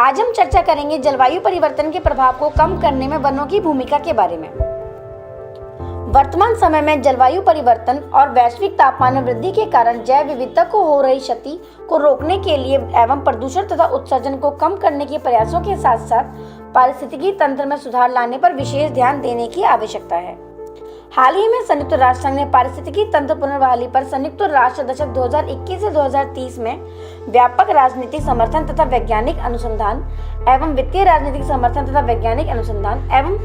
आज हम चर्चा करेंगे जलवायु परिवर्तन के प्रभाव को कम करने में वनों की भूमिका के बारे में। वर्तमान समय में जलवायु परिवर्तन और वैश्विक तापमान में वृद्धि के कारण जैव विविधता को हो रही क्षति को रोकने के लिए एवं प्रदूषण तथा उत्सर्जन को कम करने के प्रयासों के साथ साथ पारिस्थितिकी तंत्र में सुधार लाने पर विशेष ध्यान देने की आवश्यकता है। हाल ही में संयुक्त राष्ट्र संघ ने पारिस्थितिकी तंत्र पुनर्बहाली पर संयुक्त राष्ट्र दशक 2021 से 2030 में व्यापक राजनीतिक समर्थन तथा वैज्ञानिक अनुसंधान एवं वित्तीय राजनीतिक समर्थन तथा वैज्ञानिक अनुसंधान एवं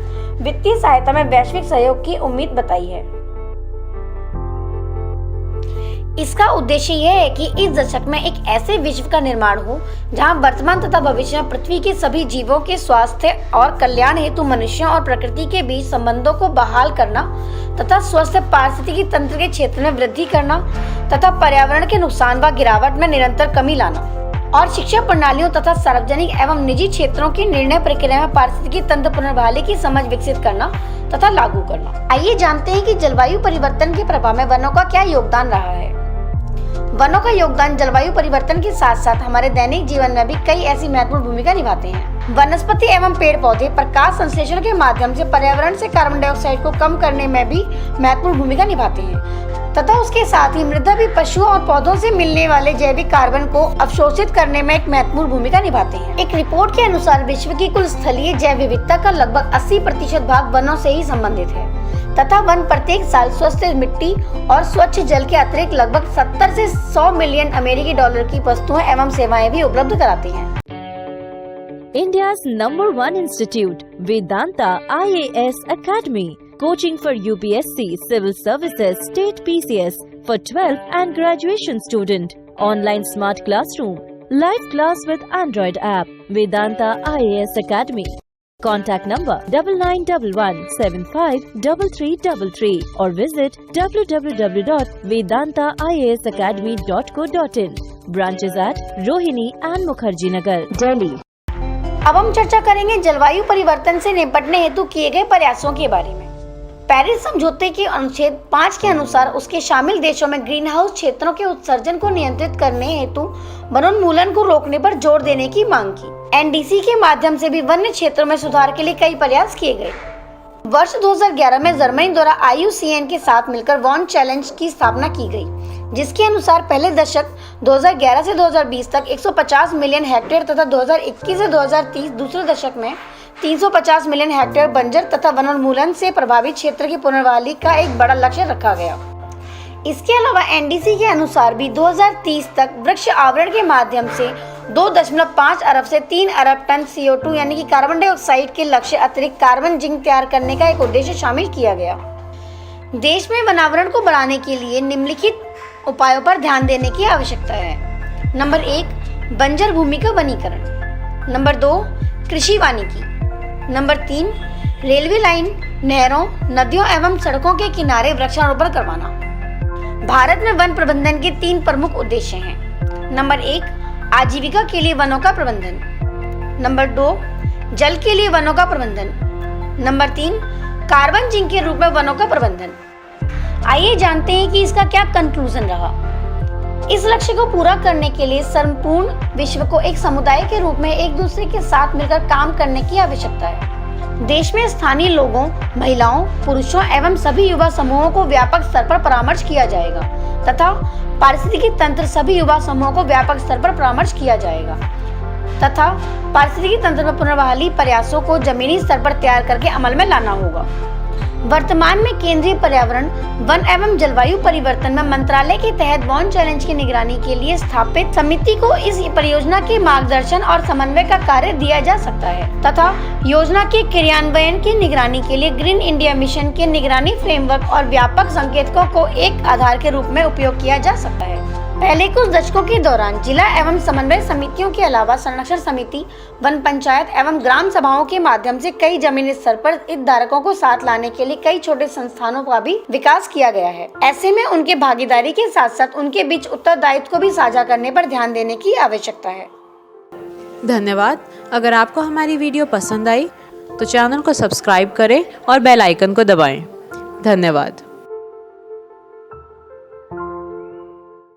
वित्तीय सहायता में वैश्विक सहयोग की उम्मीद बताई है। इसका उद्देश्य यह है कि इस दशक में एक ऐसे विश्व का निर्माण हो जहां वर्तमान तथा भविष्य में पृथ्वी के सभी जीवों के स्वास्थ्य और कल्याण हेतु मनुष्यों और प्रकृति के बीच संबंधों को बहाल करना तथा स्वस्थ पारिस्थितिकी तंत्र के क्षेत्र में वृद्धि करना तथा पर्यावरण के नुकसान व गिरावट में निरंतर कमी लाना और शिक्षा प्रणालियों तथा सार्वजनिक एवं निजी क्षेत्रों की निर्णय प्रक्रिया में पारिस्थितिकी तंत्र पुनर्बहाली की समझ विकसित करना तथा लागू करना। आइए जानते हैं कि जलवायु परिवर्तन के प्रभाव में वनों का क्या योगदान रहा है। वनों का योगदान जलवायु परिवर्तन के साथ साथ हमारे दैनिक जीवन में भी कई ऐसी महत्वपूर्ण भूमिका निभाते हैं। वनस्पति एवं पेड़ पौधे प्रकाश संश्लेषण के माध्यम से पर्यावरण से कार्बन डाइऑक्साइड को कम करने में भी महत्वपूर्ण भूमिका निभाते हैं तथा उसके साथ ही मृदा भी पशुओं और पौधों से मिलने वाले जैविक कार्बन को अवशोषित करने में एक महत्वपूर्ण भूमिका निभाते हैं। एक रिपोर्ट के अनुसार विश्व की कुल स्थलीय जैव विविधता का लगभग 80% भाग वनों से ही संबंधित है तथा वन प्रत्येक साल स्वस्थ मिट्टी और स्वच्छ जल के अतिरिक्त लगभग 70 से 100 मिलियन अमेरिकी डॉलर की वस्तुएं एवं सेवाएं भी उपलब्ध कराते हैं। India's #1 institute, Vedanta IAS Academy, coaching for UPSC, Civil Services, State PCS for 12th and graduation student, online smart classroom, live class with Android app, Vedanta IAS Academy. Contact number 9911753333 or visit www.vedantaiasacademy.co.in. Branches at Rohini and Mukherjee Nagar, Delhi. अब हम चर्चा करेंगे जलवायु परिवर्तन से निपटने हेतु किए गए प्रयासों के बारे में। पेरिस समझौते के अनुच्छेद 5 के अनुसार उसके शामिल देशों में ग्रीन हाउस क्षेत्रों के उत्सर्जन को नियंत्रित करने हेतु वनोन्मूलन को रोकने पर जोर देने की मांग की। एनडीसी के माध्यम से भी वन्य क्षेत्रों में सुधार के लिए कई प्रयास किए गए। वर्ष 2011 में जर्मनी द्वारा IUCN के साथ मिलकर वॉन चैलेंज की स्थापना की गई, जिसके अनुसार पहले दशक 2011 से 2020 तक 150 मिलियन हेक्टेयर तथा 2021 से 2030 दूसरे दशक में 350 मिलियन हेक्टेयर बंजर तथा वनोन्मूलन से प्रभावित क्षेत्र की पुनर्बहाली का एक बड़ा लक्ष्य रखा गया। इसके अलावा एनडीसी के अनुसार भी 2030 तक वृक्ष आवरण के माध्यम से 2.5 अरब से 3 अरब टन CO2 यानी कि कार्बन डाइऑक्साइड के लक्ष्य अतिरिक्त कार्बन जिंक तैयार करने का एक उद्देश्य शामिल किया गया। देश में वनावरण को बढ़ाने के लिए निम्नलिखित उपायों पर ध्यान देने की आवश्यकता है। नंबर 1, बंजर भूमि का वनीकरण। नंबर 2, कृषि वानिकी। नंबर 3, रेलवे लाइन, नहरों, नदियों एवं सड़कों के किनारे वृक्षारोपण करवाना। भारत में वन प्रबंधन के 3 प्रमुख उद्देश्य हैं। नंबर 1, आजीविका के लिए वनों का प्रबंधन। नंबर 2, जल के लिए वनों का प्रबंधन। नंबर 3, कार्बन जिंक के रूप में वनों का प्रबंधन। आइए जानते हैं कि इसका क्या कंक्लूजन रहा। इस लक्ष्य को पूरा करने के लिए संपूर्ण विश्व को एक समुदाय के रूप में एक दूसरे के साथ मिलकर काम करने की आवश्यकता है। देश में स्थानीय लोगों, महिलाओं, पुरुषों एवं सभी युवा समूहों को व्यापक स्तर पर परामर्श किया जाएगा तथा पारिस्थितिकी तंत्र सभी युवा समूहों को व्यापक स्तर पर परामर्श किया जाएगा तथा पारिस्थितिकी तंत्र में पुनर्बहाली प्रयासों को जमीनी स्तर पर तैयार करके अमल में लाना होगा। वर्तमान में केंद्रीय पर्यावरण, वन एवं जलवायु परिवर्तन में मंत्रालय के तहत वॉन चैलेंज की निगरानी के लिए स्थापित समिति को इस परियोजना के मार्गदर्शन और समन्वय का कार्य दिया जा सकता है तथा योजना के क्रियान्वयन की निगरानी के लिए ग्रीन इंडिया मिशन के निगरानी फ्रेमवर्क और व्यापक संकेतकों को एक आधार के रूप में उपयोग किया जा सकता है। पहले कुछ दशकों के दौरान जिला एवं समन्वय समितियों के अलावा संरक्षण समिति, वन पंचायत एवं ग्राम सभाओं के माध्यम से कई जमीनी स्तर पर हितधारकों को साथ लाने के लिए कई छोटे संस्थानों का भी विकास किया गया है। ऐसे में उनके भागीदारी के साथ साथ उनके बीच उत्तरदायित्व को भी साझा करने पर ध्यान देने की आवश्यकता है। धन्यवाद। अगर आपको हमारी वीडियो पसंद आई तो चैनल को सब्सक्राइब करें और बेल आइकन को दबाएं। धन्यवाद।